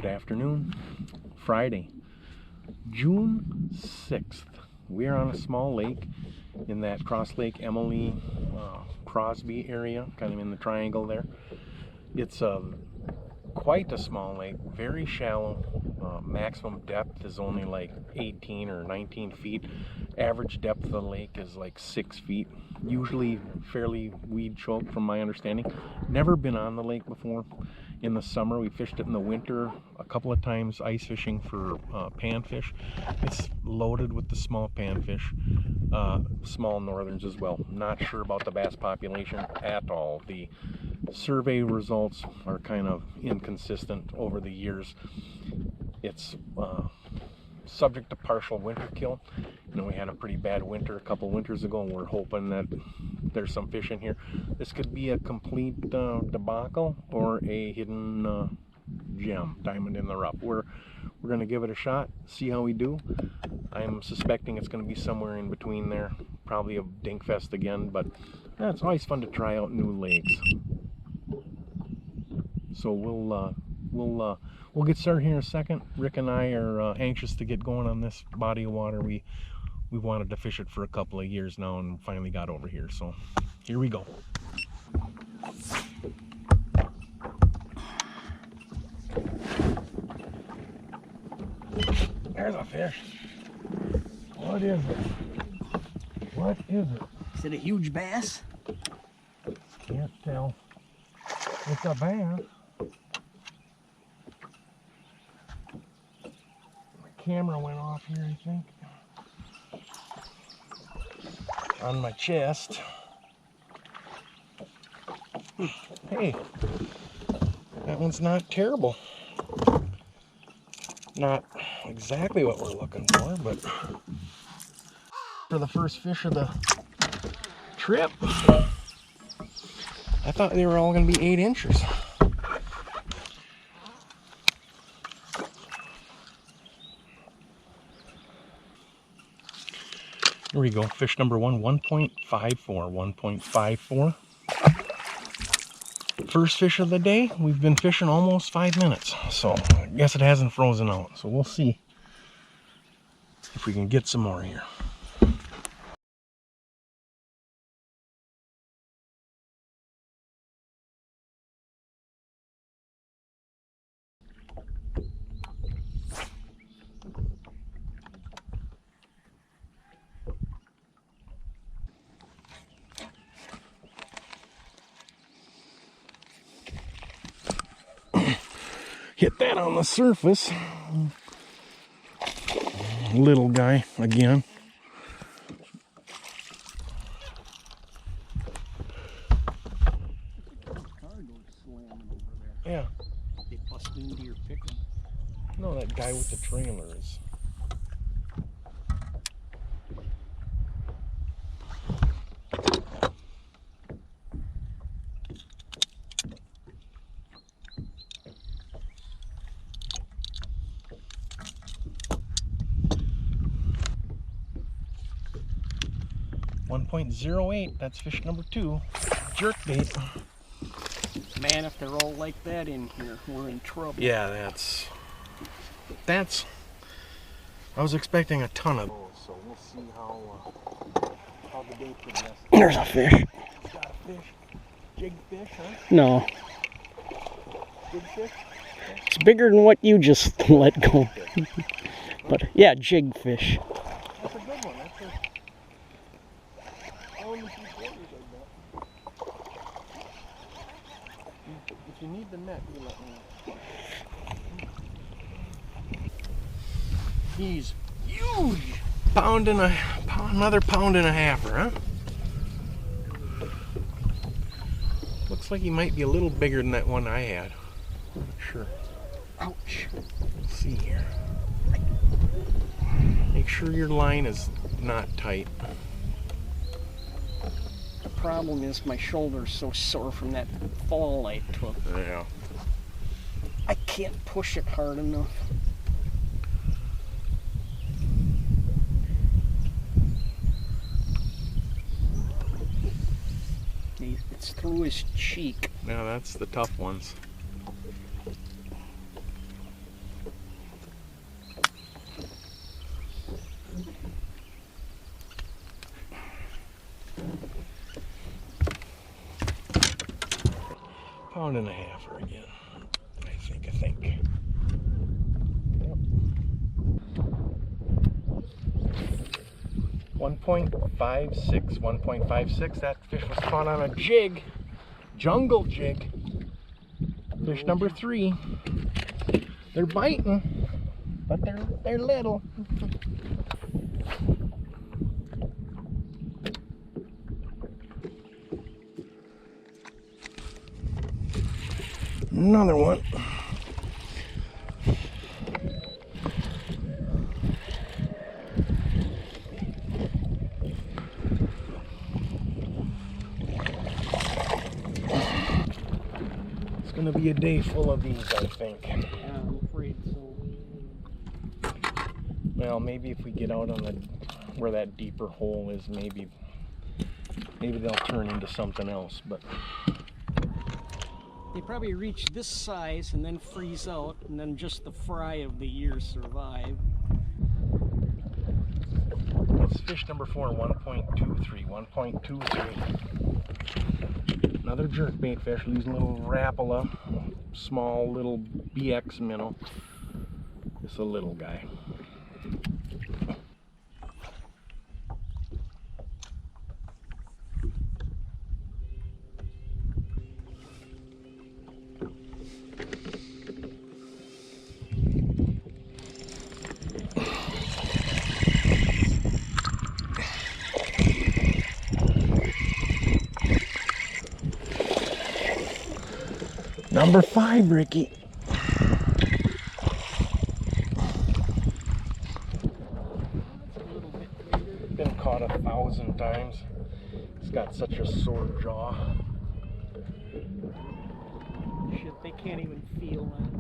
afternoon, Friday, June 6th. We are on a small lake in that Cross Lake Emily Crosby area, kind of in the triangle there. It's quite a small lake, very shallow. Maximum depth is only like 18 or 19 feet. Average depth of the lake is like 6 feet. Usually fairly weed choked from my understanding. Never been on the lake before. In the summer, we fished it in the winter a couple of times, ice fishing for panfish. It's loaded with the small panfish, small northerns as well. Not sure about the bass population at all. The survey results are kind of inconsistent over the years. It's subject to partial winter kill. You know, we had a pretty bad winter a couple winters ago, and we're hoping that there's some fish in here. This could be a complete debacle or a hidden gem, diamond in the rough. We're going to give it a shot, see how we do. I'm suspecting it's going to be somewhere in between there, probably a dinkfest again, but it's always fun to try out new lakes. So we'll get started here in a second. Rick and I are anxious to get going on this body of water. We wanted to fish it for a couple of years now and finally got over here. So here we go. There's a fish. What is it? What is it? Is it a huge bass? Can't tell. It's a bass. Camera went off here, I think, on my chest. Hey, that one's not terrible. Not exactly what we're looking for, but for the first fish of the trip, I thought they were all going to be 8 inches. Here we go, fish number one, 1.54. First fish of the day. We've been fishing almost 5 minutes, so I guess it hasn't frozen out. So we'll see if we can get some more here. Hit that on the surface. Little guy again. Yeah. They busted into your pickle. No, that guy with the trailer is. .08, that's fish number 2. Jerkbait. Man, if they're all like that in here, we're in trouble. Yeah, that's I was expecting a ton of those, so we'll see how the day progresses. There's a fish. It's got a fish. Jig fish, huh? No. Jig fish? It's bigger than what you just let go. But yeah, jig fish. That's a good one. That's a if you need the net, you let me know. He's huge! Another pound and a halfer, huh? Looks like he might be a little bigger than that one I had. I'm not sure. Ouch. Let's see here. Make sure your line is not tight. The problem is my shoulder's so sore from that fall I took. Yeah. I can't push it hard enough. It's through his cheek. Now that's the tough ones. pound and a half again. I think. Yep. 1.56. That fish was caught on a jig, jungle jig. Fish number 3. They're biting, but they're little. Another one. It's gonna be a day full of these, I think. Yeah, I'm afraid so. Well, maybe if we get out on the where that deeper hole is, maybe they'll turn into something else, but They probably reach this size and then freeze out, and then just the fry of the year survive. that's fish number 4, 1.23, 1.23. Another jerkbait fish, using a little Rapala, small little BX minnow. Just a little guy. Number 5, Ricky. Been caught 1,000 times. It's got such a sore jaw. Shit, they can't even feel that.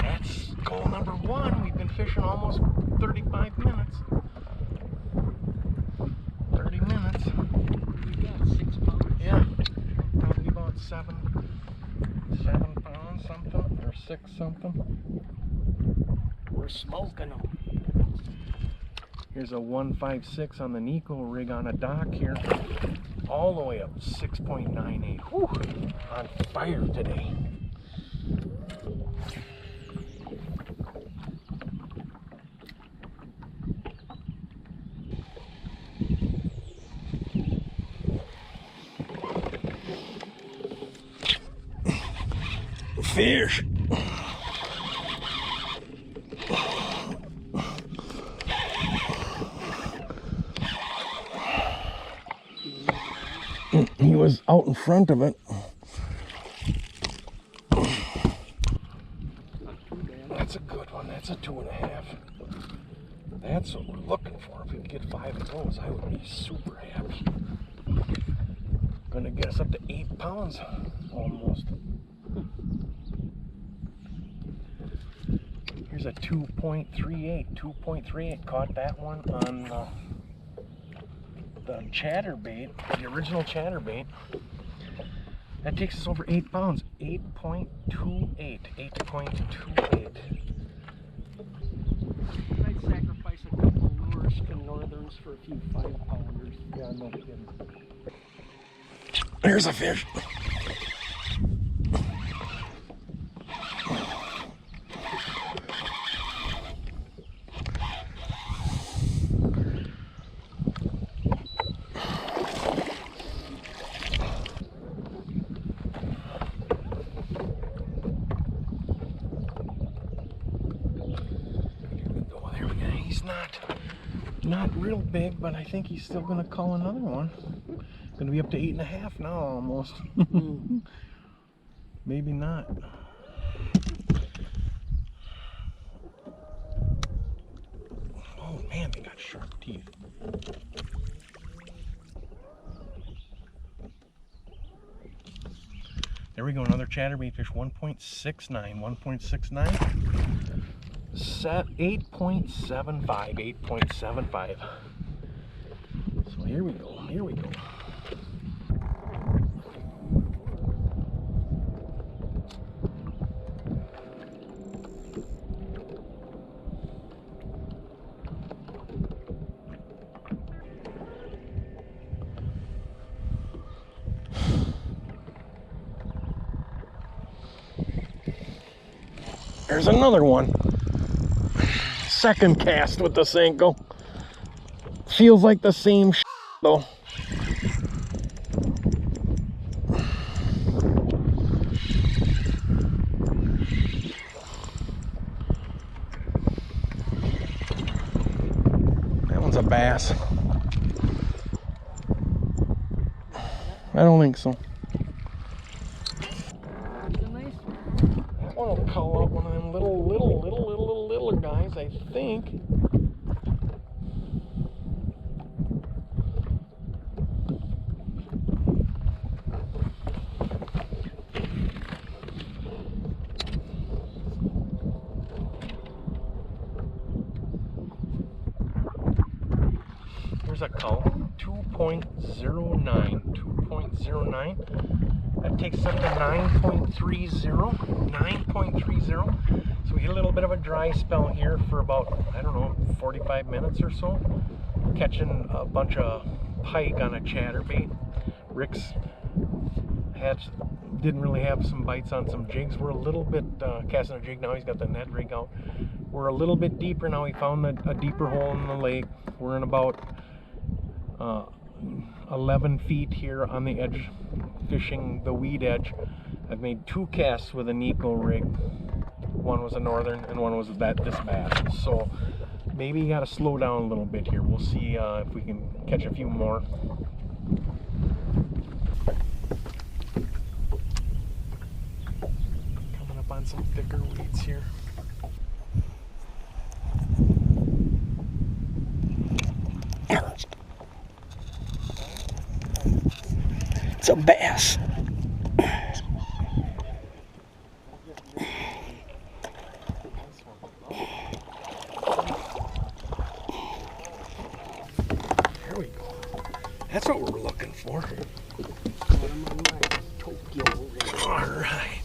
That's goal number 1. We've been fishing almost 35 minutes. 30 minutes. We got 6 pounds. Yeah, probably about 7 pounds something, or 6 something. We're smoking them. Here's a 156 on the Nico rig on a dock here. All the way up 6.98. Whew, on fire today. Fish. He was out in front of it. That's a good one. That's a 2.5. That's what we're looking for. If we could get 5 of those, I would be super happy. Gonna get us up to 8 pounds almost. Here's a 2.38. 2.38. Caught that one on the chatterbait, the original chatterbait. That takes us over 8 pounds. 8.28. 8.28. I'd sacrifice a couple of Lure Northerns for a few 5-pounders. Yeah, no kidding. There's a fish. Not real big, but I think he's still gonna call another one. Gonna be up to 8.5 now almost. Maybe not. Oh man, they got sharp teeth. There we go, another chatterbait fish, 1.69, 1.69. Set 8.75, 8.75. So here we go, here we go. There's another one. Second cast with the Senko. Feels like the same though. That one's a bass. I don't think so. That one will call up one of them little guys, I think. There's a cull, 2.09. That takes us up to 9.30. So we hit a little bit of a dry spell here for about, I don't know, 45 minutes or so. Catching a bunch of pike on a chatterbait. Rick's didn't really have some bites on some jigs. We're a little bit casting a jig now. He's got the net rig out. We're a little bit deeper now. We found a deeper hole in the lake. We're in about 11 feet here on the edge, fishing the weed edge. I've made 2 casts with an eco rig. One was a northern and one was this bass. So maybe you got to slow down a little bit here. We'll see if we can catch a few more. Coming up on some thicker weeds here. It's a bass. There we go. That's what we're looking for. All right.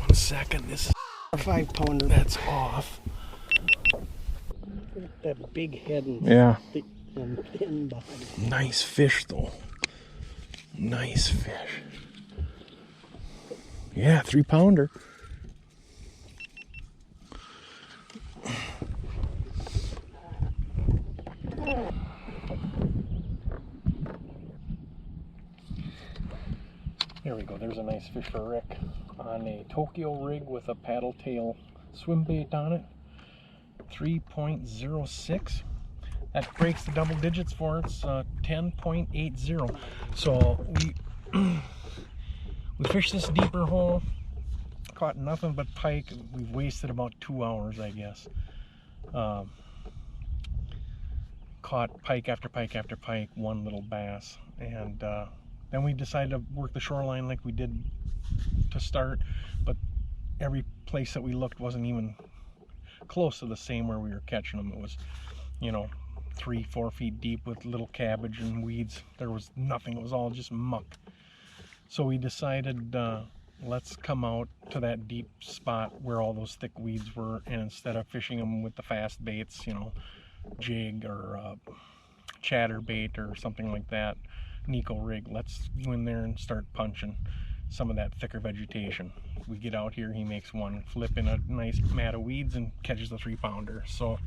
1 second. This is A 5-pounder. that's off. That big head and Yeah. thick and thin body. Nice fish though. Nice fish. Yeah, 3-pounder. There we go. There's a nice fish for Rick on a Tokyo rig with a paddle tail swim bait on it. 3.06. That breaks the double digits for it. It's 10.80. So we fished this deeper hole, caught nothing but pike. We've wasted about 2 hours, I guess. Caught pike after pike after pike, one little bass, and then we decided to work the shoreline like we did to start, but every place that we looked wasn't even close to the same where we were catching them. It was, 3-4 feet deep with little cabbage and weeds. There was nothing. It was all just muck. So we decided, let's come out to that deep spot where all those thick weeds were, and instead of fishing them with the fast baits, jig or chatterbait or something like that, Nico rig, let's go in there and start punching some of that thicker vegetation. We get out here, he makes one flip in a nice mat of weeds and catches the 3-pounder. So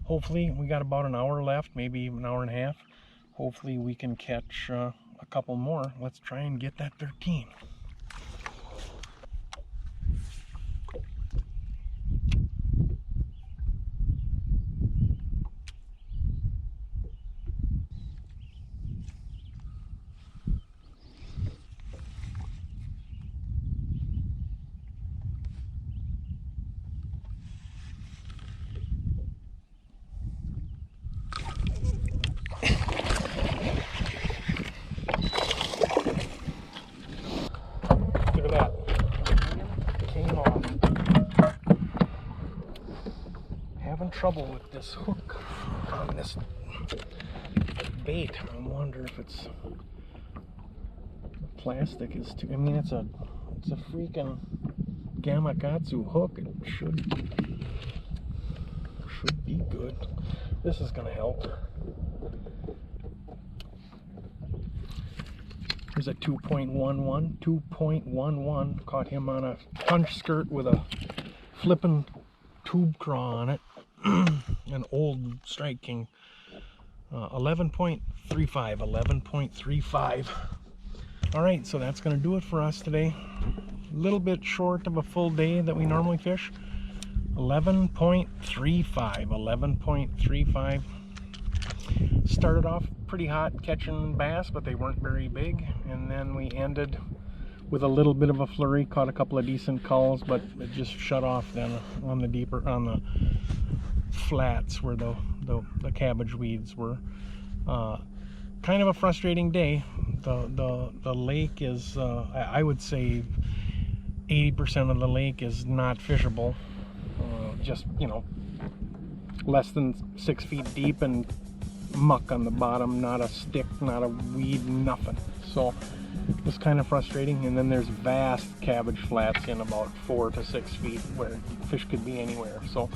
hopefully, we got about an hour left, maybe an hour and a half. Hopefully we can catch a couple more. Let's try and get that 13. Trouble with this hook on this bait. I wonder if it's plastic is too. I mean, it's a freaking Gamakatsu hook. It should be good. This is gonna help. Here's a 2.11, 2.11. Caught him on a punch skirt with a flippin' tube craw on it. An old Strike King. 11.35, 11.35. All right, so that's going to do it for us today. A little bit short of a full day that we normally fish. 11.35, 11.35. Started off pretty hot catching bass, but they weren't very big. And then we ended with a little bit of a flurry. Caught a couple of decent calls, but it just shut off then on the flats where the cabbage weeds were. Kind of a frustrating day. The lake is, I would say 80% of the lake is not fishable. Just, you know, less than 6 feet deep and muck on the bottom, not a stick, not a weed, nothing. So it was kind of frustrating. And then there's vast cabbage flats in about 4 to 6 feet where fish could be anywhere. So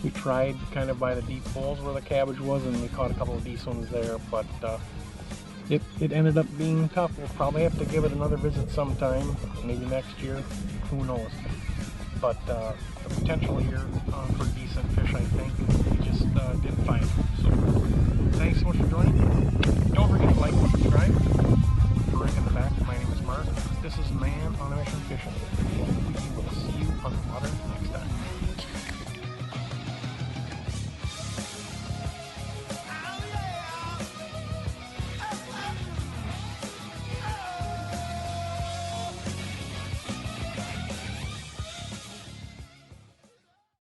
we tried kind of by the deep holes where the cabbage was, and we caught a couple of decent ones there, but it ended up being tough. We'll probably have to give it another visit sometime, maybe next year, who knows. But the potential here for decent fish, I think, we just didn't find. So thanks so much for joining. Don't forget to like and subscribe. For Rick in the back, my name is Mark. This is Man on a Mission Fishing. We will see you on the water next time.